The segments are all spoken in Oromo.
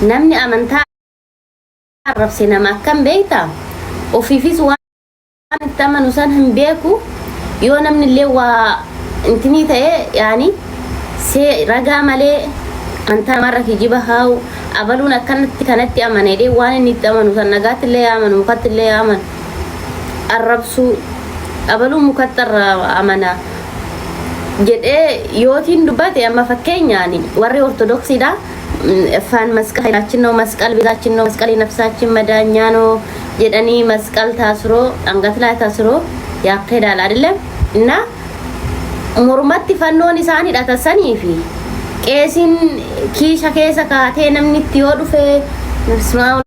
namni amantaa arrabse nama akkam beektaa ofiifis waan itti amanu san hin beeku yoo namni illee waa intinii ta'e yaani see ragaa malee amantaa marra kijiba haa'u abaluun akkanatti kanatti amanee waan inni itti amanu san nagaatti illee amanu mukatti illee amanu arrabsu abaluun mukatti amana jedhee yootiin dubbate amma fakkeenyaani warri ortodoksiidha faan መስቀላችን ነው መስቀል ቤታችን ነው መስቀል ነፍሳችን መዳኛ ነው jedhani መስቀል ታስሮ አንገት ላይ ታስሮ ያከዳል አይደለም እና ሞርማት ፈኖን ኢሳኒ ዳተሰኒፊ ቄሲን ኪሻ ኬሳ ካቴ ነምኒት ይወዱፈ ስማው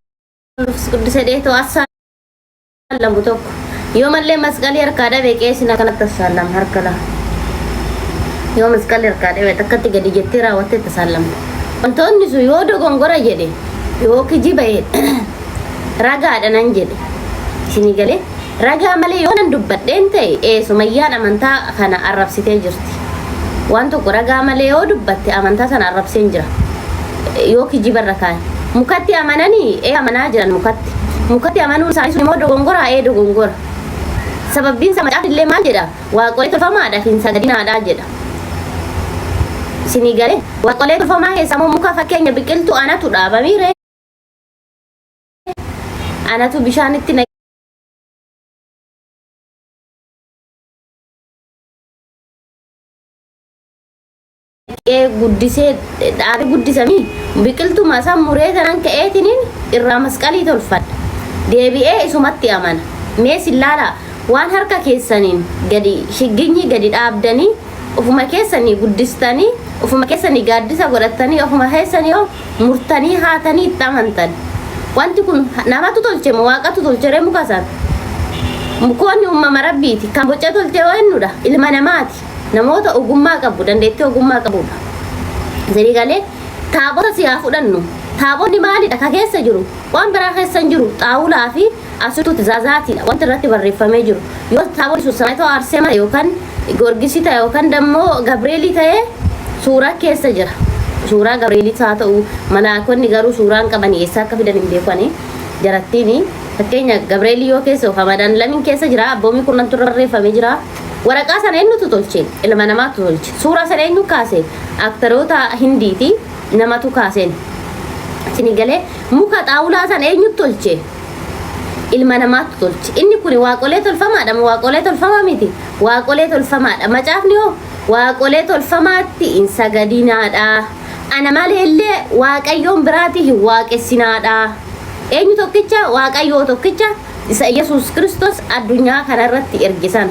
ቅዱስ ዴቶ አሳለም ቶክ yomalle መስቀል ይርካዳ በቄሲና ከነተሳለም ሀርከላ yo መስቀል ይርካዳ በተከት ገዲጀት ራወተ ተሳለም Antoonni su yoo dogongora jedhe yoo kijiba ragaadha nan jedhe isinii galee ragaa malee yoo nan dubbadheen ta'e sumayyaan amantaa kana arrabsitee jirti waan tokko ragaa malee yoo dubbatte amantaa sana arrabseen jira yoo kijibarra kaa'e mukatti amananii amanaa jiran mukatti amanuun isaanii sun immoo dogongora dogongora sababbiin isa macaaf illee maal jedha waaqolee tolfamaadhaaf hin sagadinaadhaa jedha sinigale waqolee tolfamaa keessa muka fakkeenya biqiltuu anatu dhaabamire anatu bishaanitti naqee guddisee dhaabe guddisanii biqiltuu masaa muree tanan ka'eetiniin irraa masqalii tolfadha deebi'ee isumatti amana mee sillaala waan harka keessaniin gadi shigginyi gadi dhaabdanii ofuma keessanii guddistanii ofuma keessanii gaaddisa godhatanii ofuma keessanii murtanii haatanii itti amantan wanti kun namatu tolche waaqatu tolchere mukasan mukoonni uumama rabbiiti kan boca tolche eenyudha ilma namaati namoota ogummaa qabu dandeettii ogummaa qabudha zeri galee taabota siyaa fudhannu taabonni maalidha ka keessa jiru waan biraa keessa jiru xaawulaa fi asutu tizazaatiidha wanti irratti barreeffamee jiru yoo taabonni sun sanaayitoo aarsee mala yookaan gorgisita yookaan dammoo gabreelii ta'ee suuraa keessa jira suuraa gabreelii taa ta'u malaakonni garuu suuraan qaban eessaa akka fidan hin beekani jarattiini fakkeenya gabreelii yoo keessa hamadan lamin keessa jira abboomi kunnan turre barreeffamee jira waraqaa sana eenyutu tolche ilma namaatu tolche suuraa sana eenyu kaase aktaroota hindiiti namatu kaaseen sinigalee muka xaawulaa sana eenyutu tolche ilma namaatu tolche inni kun waaqolee tolfamaadha waaqolee tolfamaa miti waaqolee tolfamaadha macaafni hoo waaqolee tolfamaatti hin sagadinaadha ana maleellee waaqayyoon biraati hin waaqessinaadha eenyu tokkicha waaqayyoo tokkicha isa Yesuus Kristos addunyaa kanarratti ergisan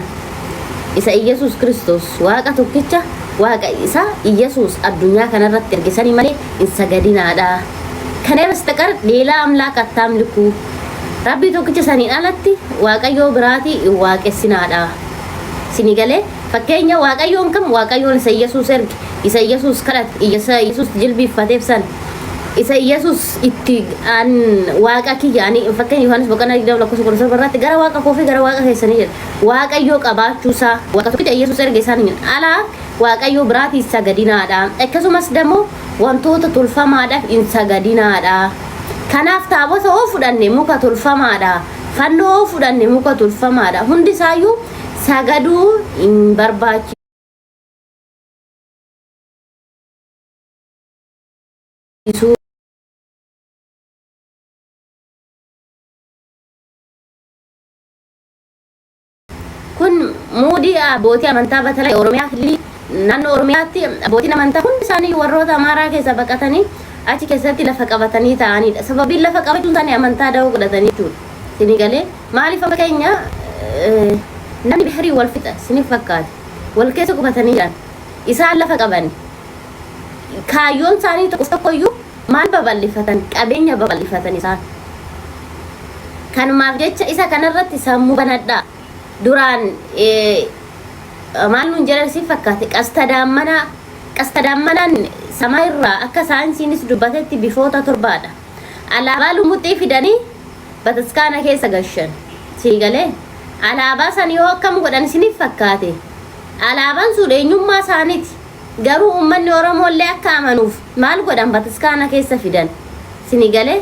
isa Yesuus Kristos waaqa tokkicha waaqa isa Yesuus addunyaa kanarratti ergisanii malee hin sagadinaadha kana bastaqar leelaa amlaaka taamliku rabbi tokkicha saniin alatti waaqayyoo biraati hin waaqessinaadha sinigalee fakkeenya waaqayyoon kam waaqayyoon isa Yesuus ergi isa Yesuus kadhat isa Yesuus jilbiiffateef san isa Yesuus itti an waaqa kiyyaani fakkeenya Yohaannis boqonnaa 20 irratti gara waaqa koofi gara waaqa keessanii jedha waaqayyoo qabaachuusaa waaqa tokkicha Yesuus erge isaaniin ala waaqayyoo biraati sagadinaadha akkasumas dammoo wantoota tolfamaadhaaf hin sagadinaadha kanaaf taabota oo fudhanne muka tolfamaadha fannoo oo fudhanne muka tolfamaadha hundi isaayyuu sagaduu hin barbaachisu kun moodii abbootii amantaa batala Oromiyaa filii naannoo Oromiyaatti abbootiin amantaa hundi isaanii warroota Amaaraa keessa baqatanii achi keessatti lafa qabatanii ta'anidha sababiin lafa qabachuun isaanii amantaa da'oo godhatanii jiru sinigalee maaliif fakkeenya namni bihrii wal fixa sinif fakkaate wal keessa qubatanii jiran isaan lafa qaban kaayyoon isaanii tokkoyyuu maal babal'ifatan qabeenya babal'ifatan isaan kanumaaf jecha isa kanarratti sammuu banadhaa duraan maal nun jedhan si fakkaate qastadaammanaan samairraa akka saayinsiinis dubbatetti bifoota torbaadha alaabaa lumuxii fidanii bataskaana keessa gashan siigalee alaabaa san yoo akkam godhan isiniif fakkaate alaabaan sun eenyummaa isaaniiti garuu uummanni Oromollee akka amanuuf maal godhan bataskaana keessa fidan Sinigalee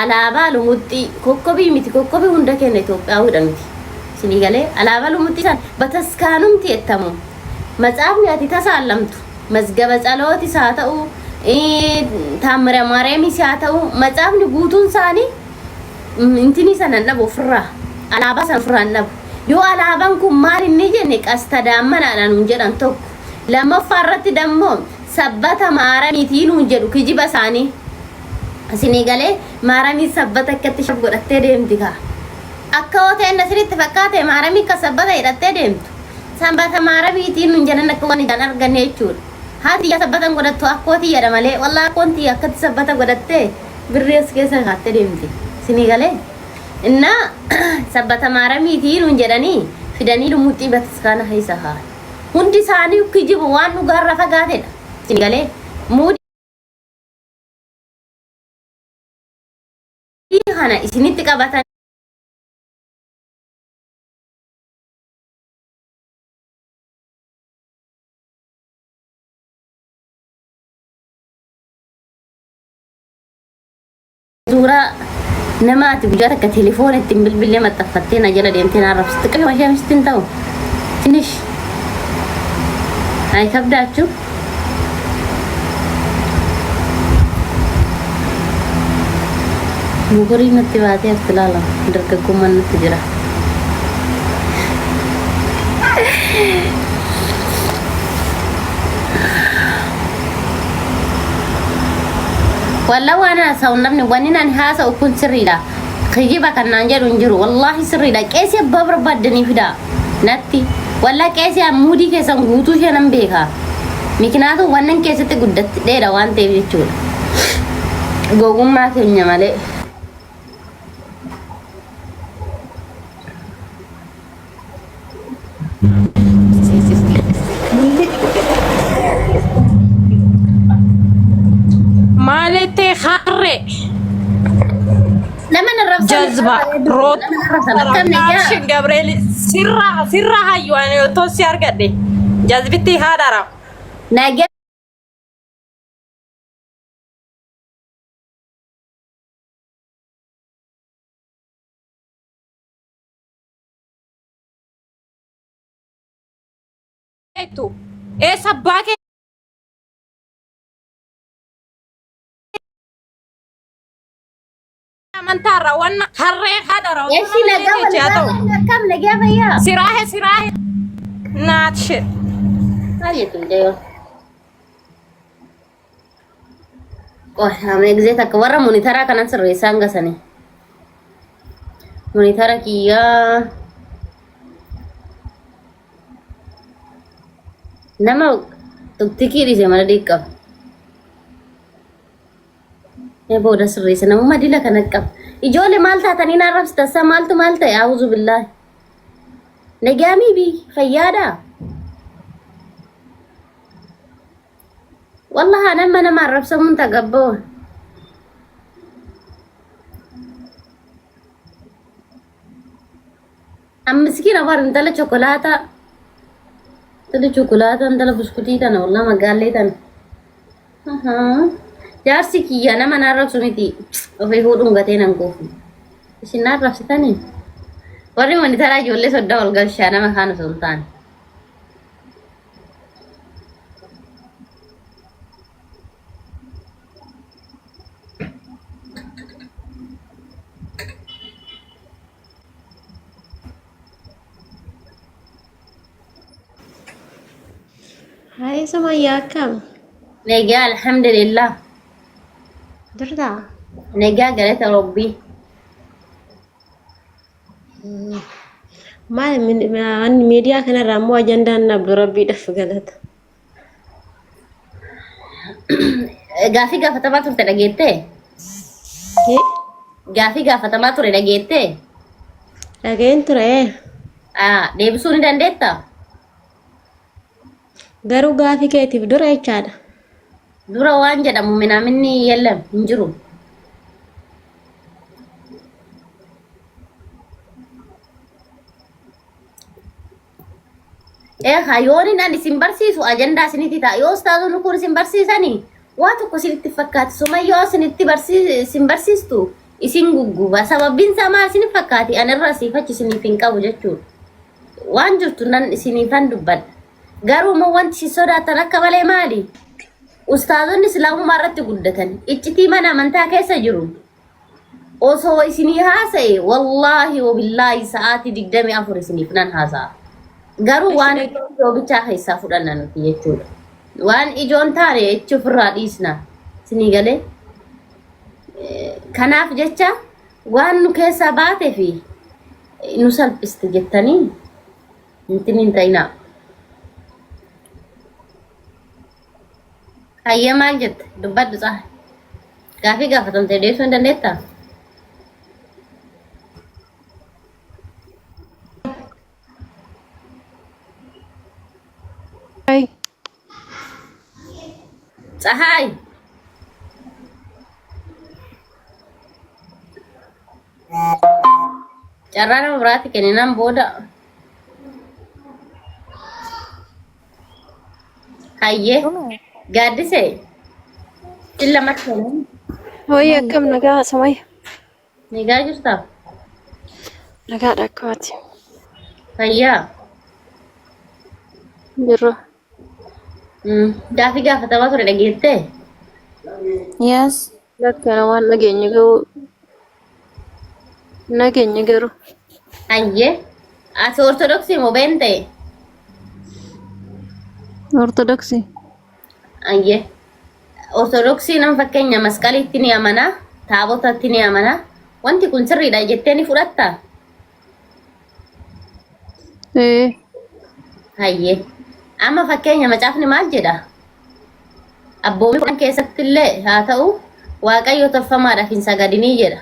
alaabaa lumutti kokkobii miti kokkobii hunda kenna Itoophiyaawudha miti. Sinigalee alaabaa lumutti san bataskaanumti jettamu. Matsaafni ati tasaallamtu mazgaba tsalooti haa ta'u taamira maariyamis haa ta'u matsaafni guutuun isaanii intini sanan dhabu ofirraa alaabaa san ofirraan dhabu. Yoo alaabaan kun maal inni jenne qasta daammanaadhaan hin jedhan tokko. Lammaffaa irratti dammoo sabbata maaramiitiin hin jedhu kijiba isaanii. Sinigalee maaramii sabbata akkatti shaf godhattee deemti kaa. Akka hoteen asirratti fakkaate maaramii akka sabbata hidhattee deemtu. Sabbata maaramiitiin hin jedhan akka waan ijaan arganne jechuudha. Haati yaa sabbatan godhattu akkootii jedha malee wallaa akkoontii akkatti sabbata godhattee birrii as keessa kaattee deemti. Sinigalee innaa sabbata maaramiitiin hin jedhanii fidanii lumuxii bataskaana keessa haa. Hundi isaanii kijibu waan dhugaarra fagaatedha. Sinigalee muudii kana isinitti qabatan suuraa namaati guyyaa takka telefoon ittiin bilbilee maxxanfattee na jala deemtee na arrabsitti qaba isheen ta'u tinish ay kabdaachuu Muguri natti baatee akka ilaalama dargaggummaan natti jira. Walla waan haasa'u namni wanni naan haasa'u kun sirriidha. Kijiba kan naan jedhu hin jiru wallaahi sirriidha. Qeesii abbaa barbaaddanii fida natti. Walla qeesii muudii keessan guutuu ishee nan beeka. Mikinaatu wannan keessatti guddattedha waan ta'eef jechuudha. Gogummaa keenya malee. مالتي خري لما نرفض جذبة روت كم جبريل سرها يواني توسي أركدي جذبتي هذا رام ناجي itu sabake منتارا وانا خري خدرا ايش كم لقى فيا سراهي ناتش هاي تلجيو هم اجزيتك ورا مونيترا كان سريسان غسني مونيترا كيا نما تكتيكي زي ما ديكا بودا سريسة نمو مدينة كنكب إجولي مالتا تنين عرفت تسا مالتا أعوذ بالله نجامي بي فيادا والله أنا ما معرف سمون تقبو أم مسكينة فار انتلا شوكولاتا انتلا بسكوتيتا والله ما قال لي تن Jaarsi kiyya nama narrabsu miti ofii fuudhuun gatee nan goofu. Isin narrabsitanii? Warri monitaraa ijoollee soddaa ol galchaa nama kaan osoo hin taane. Hai Sumayya akkam? Nagaa alhamdulillah. Jirta? Nagaa galata Rabbii. Maal miidiyaa kanarraa immoo ajandaan nabdu Rabbiidhaaf galata. Gaafii gaafatamaa turte dhageettee? Gaafii gaafatamaa ture dhageettee? Dhageen ture. Deebisuu ni dandeettaa? Garuu gaafii keetiif dura jechaadha. Dura waan jedhamu minaaminni yellam hin jiru. Hayooni nan isin barsiisu ajandaa isiniti ta'a. Yoo ustaazonni kun isin barsiisanii waa tokko isinitti fakkaati sumayyoo isinitti isin barsiistu isin gugguba sababbiin isaa maal isin fakkaati anirra siifachi isiniif hin qabu jechuudha waan jirtu nan isiniifan dubbadha garuu moo wanti si sodaatan akka malee maali ustaazonni islaamummaa irratti guddatan iccitii mana amantaa keessa jiru osoo isinii haasa'e wallaahi wabillaahi sa'aatii 24 isiniif nan haasa'a garuu waan ijoon bichaa keessaa fudhanna nuti jechuudha waan ijoon taane jechuun ofirraa dhiisna isinii galee kanaaf jecha waan nu keessaa baatee fi nu salphiste jettanii inti min ta'inaa hayya maal jette dubbadhu tsaa gaafii gaafatamtee deebisuu hin dandeettaa? Tsahaay carraa nama biraatti kenninaan booda hayyee gaaddisee lamatti kennan Hooyi akkam nagaa Sumayya. nigaa jirtaa? Nagaadha akkaati. Hayyaa Jirru. gaafii gaafatamaa ture dhageettee? Yes. Lakkana waan nageenya ga'u. Nageenya garu. hayyee ati ortodoksii moo beentee? Ortodoksii. hayyee ortodoksii nan fakkeenya masqaliitti ni amanaa taabotatti ni amanaa wanti kun sirriidha jettee ni fudhattaa? hayyee amma fakkeenya macaafni maal jedha abboomi kudhan keessatti illee haa ta'u waaqayyo tolfamaadhaaf hin sagadinii jedha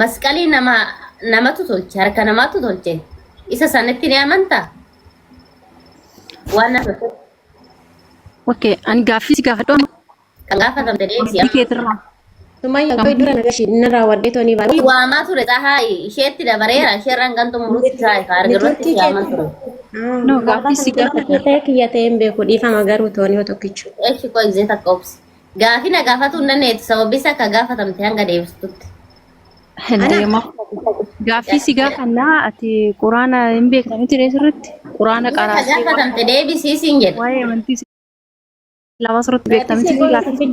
masqalii namatu tolche harka namaatu tolche isa sanitti ni amantaa? waan na Okay, ani gaaffii si gaafadhu amma. kan gaafatamte deebisi Keetirraa. Sumayya koi dura nagashi narraa waddee ni baaduu. waamaa ture xahaa isheetti dabareera isheerraan kan xumurutti taa'e kaargarratti yaaman ture No, gaaffii si gaafadhu. Ta'e kiyya ta'e hin beeku dhiifama garuu tooni yoo tokkichu. echi koo izee takka obsi gaafii na gaafatu hin dandeetti sababbi isa akka gaafatamte hanga deebistutti Deema. Gaaffii si gaafannaa ati quraana hin beektamiti sirriitti. Quraana ka qaraasee gaafatamte deebisiisiin jedha waa'ee amantii lama sirriitti beektamiti gaaffii.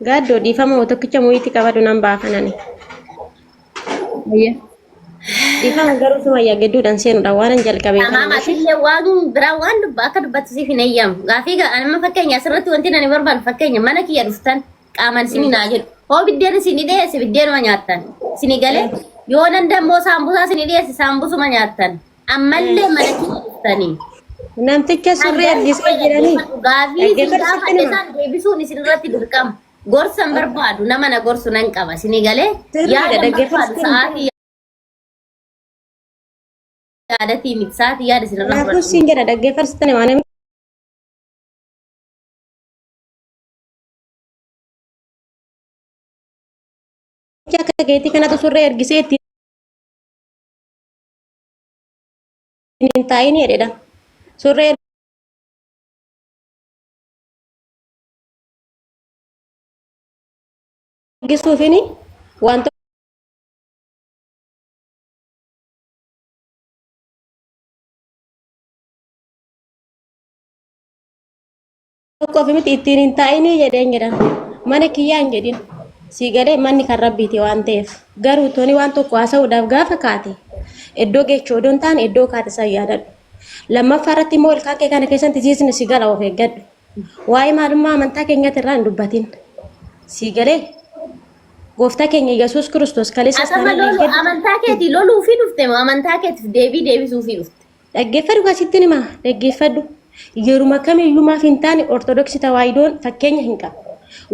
Gaaddoo dhiifama tokkicha muyiitti qabadu nan baafanani. Ayya. Dhiifama garuu Sumayya gidduudhaan seenudha waan hin jalqabee kana. Maamaatillee waan biraa waan akka dubbattisiif hin eeyyamu. Gaafii anama fakkeenya asirratti wanti nani barbaadu fakkeenya mana kiyya dhuftan qaaman isinii naa jedhu. Hoo biddeen isinii dhiyeesse biddeenuma nyaattan. Isinii galee yoo nan dammoo saambusaa isinii dhiyeesse saambusuma nyaattan. Ammallee mana kiyya dhuftanii. Namticha surree argisee jiranii. Gaafii isin gaafadhe isaan deebisuun isin irratti dirqama. Gorsan barbaadu nama na gorsu nan qaba. Isinii galee yaada barbaadu sa'aatii yaadatii miti sa'aatii yaada isin irraa Kanaafuu fudhatu. siin jedha dhaggeeffarsitani waan namni akka keetii kanatu surree argisee ittiin hin taa'in jedhedha. Surree argisuufini wantoota tokko fi miti ittiin hin taa'inii jedheen jedhan mana kiyyaa hin jedhin sii galee manni kan rabbiiti waan ta'eef garuu toni waan tokko haasa'uudhaaf gaafa kaate iddoo geechoo odoon taane iddoo kaate san yaadadhu lammaffaa irratti immoo ilkaan kee kana keessatti siisni si gala of eeggadhu waa'ee maalummaa amantaa keenyatti irraa hin dubbatin sii galee gooftaa keenya Yesuus Kiristoos kaleessa Asama lolu amantaa keetii loluufii dhufte moo amantaa keetiif deebii deebisuufii dhufte? dhaggeeffadhu kaasitti nima dhaggeeffadhu yeruma kamiyyuu maaf hin taane ortodoksii tawaayidoon fakkeenya hin qabu.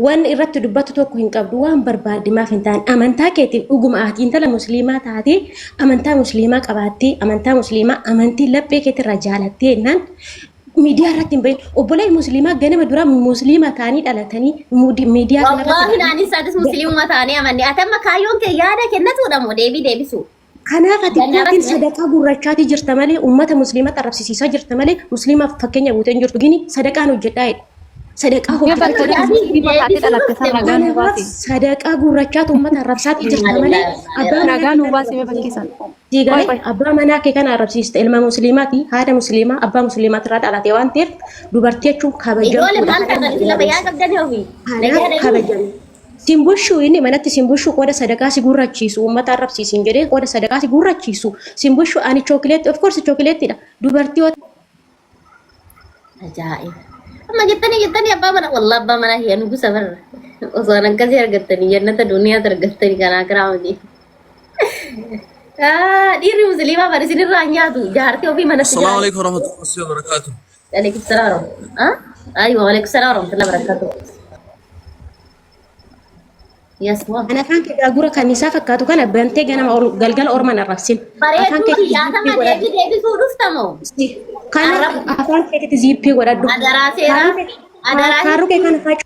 Waan irratti dubbatu tokko hin qabdu waan barbaadde maaf hin taane amantaa keetiif dhuguma ati intala musliimaa taate amantaa musliimaa qabaattee amantaa musliimaa amantii laphee keetirra jaalattee naan miidiyaa irratti hin bahin obbolee musliimaa ganama dura musliima taanii dhalatanii miidiyaa Wallahi naanis sadis musliimuma taanii amanne atamma kaayyoon kee yaada kennatuudha moo deebii deebisu? kanaaf ati kootiin sadaqaa gurrachaatii jirta malee ummata musliimaa xarrabsiisaa jirta malee musliimaaf fakkeenya buuteen jirtu gini sadaqaan hojjedhaa jedhu. Sadaqaa Gaafa hojjetaa akkana musliima taate dhalatte san ragaa nuu baasi. sadaqaa gurrachaa uummata arrabsaatii jirta malee abbaan Ragaa nuu baasi mee bakkisan. diigale abbaa manaa kee kana arrabsiiste ilma musliimaati haadha musliimaa abbaa musliimaati irraa dhalate waan ta'eef dubartii jechuun Ijoollee maal kabajamtuudha. taatan sila bayyaa qabdanii ofii. Kanaaf kabajame. Simbushuu inni manatti simbushuu qooda sadaqaa si gurrachiisu uummata arrabsiisin jedhee qooda sadaqaa si gurrachiisu simbushuu ani chookileetti of course chookileettidha dubartii Ajaa'ib. Amma jettanii abbaa mana wallah abbaa mana hiyya nugu safarra. Osoo an akkasii argattanii jannata duniyaatti argattanii kanaa kiraamati. Dhiirri musliimaa bari isinirraa nyaatu jaartii ofii manatti السلام عليكم ورحمة الله وبركاته. عليكم السلام. أيوة وعليكم السلام ورحمة الله وبركاته. يا سلام. ana kan kee gaagura kanisaa fakkaatu kana bantee ganama galgala orman arrabsin. Bareedduu yaatama deebisuu dhuftamoo? Kana afaan keetti ziippii godhadhu. Adaraa seeraa. Adaraa. Kaaruu kee kana facu.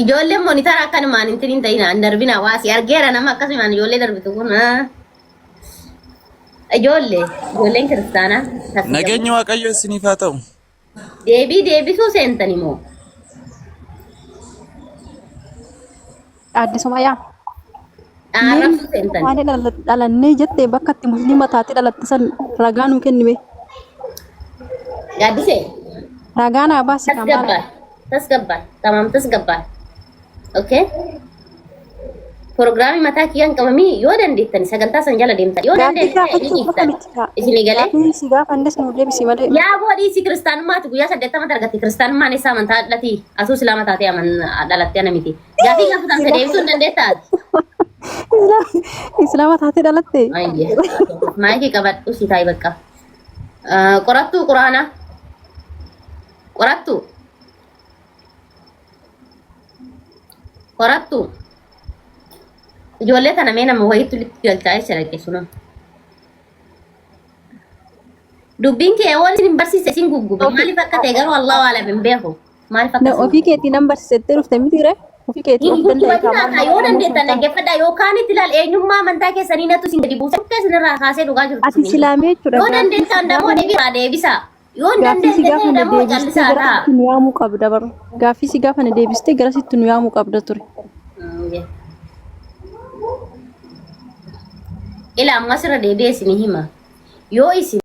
Ijoolleen monitara akkanumaan hin ta'ina hin darbina waasi argeera nama akkasumaan ijoollee darbitu kun. Ijoolleen kiristaanaa. Nageenya Waaqayyo isiniif haa ta'u. Deebisuu seentani moo? Addi Sumayyaa. Arrabsuu seentani. Waan dhalannee jettee bakka itti musliima taate dhalatte san ragaa nuu kennime. Gaaddisee. Ragaa naa baasi kan maal? Tasgabbaar. Tamam tasgabbaar. Okay. Programii mataa kiyyaan qabamii yoo dandeettani sagantaa san jala deemtan yoo dandeettani isinii galee. Si gaafannes nuu deebisi malee. Yaa boodhiisi kiristaanummaati guyyaa 80 argatte kiristaanummaan isaa amantaa dhati asuu islaama taatee dhalattee ana miti. Gaafii gaafatan ka deebisuu hin dandeettaati. Islaama taatee dhalatte. Maayikii qabadhu si taa'e bakka. Qorattuu quraana. Qorattuu. Qorattuu. Ijoollee kana mee nama wayiitu litti galchaa jecha dhaggeessuna. Dubbiin kee waan isin barsiise isin gugguba. Maaliif akka ta'e garuu Allahu a'lam hin beeku. Maaliif akka Ofii keetii nan barsiisettee dhufte miti ree? Ofii keetii of danda'e gugguba yoo dandeettan dhaggeeffadhaa yookaan itti ilaal eenyummaa amantaa keessanii nattu isin gadi buusa. Bukkee isinirraa kaasee dhugaa jirtu. Ati Islaamee jechuudha. Yoo dandeettan dammoo deebisaa. Yoo hin dandeettan dammoo callisaa ta'a. Nu yaamuu qabda baru. Gaaffii si gaafa na deebistee garasitti nu yaamuu qabda ture. Ila amma sirra deebi'ee isinii hima. Yoo isin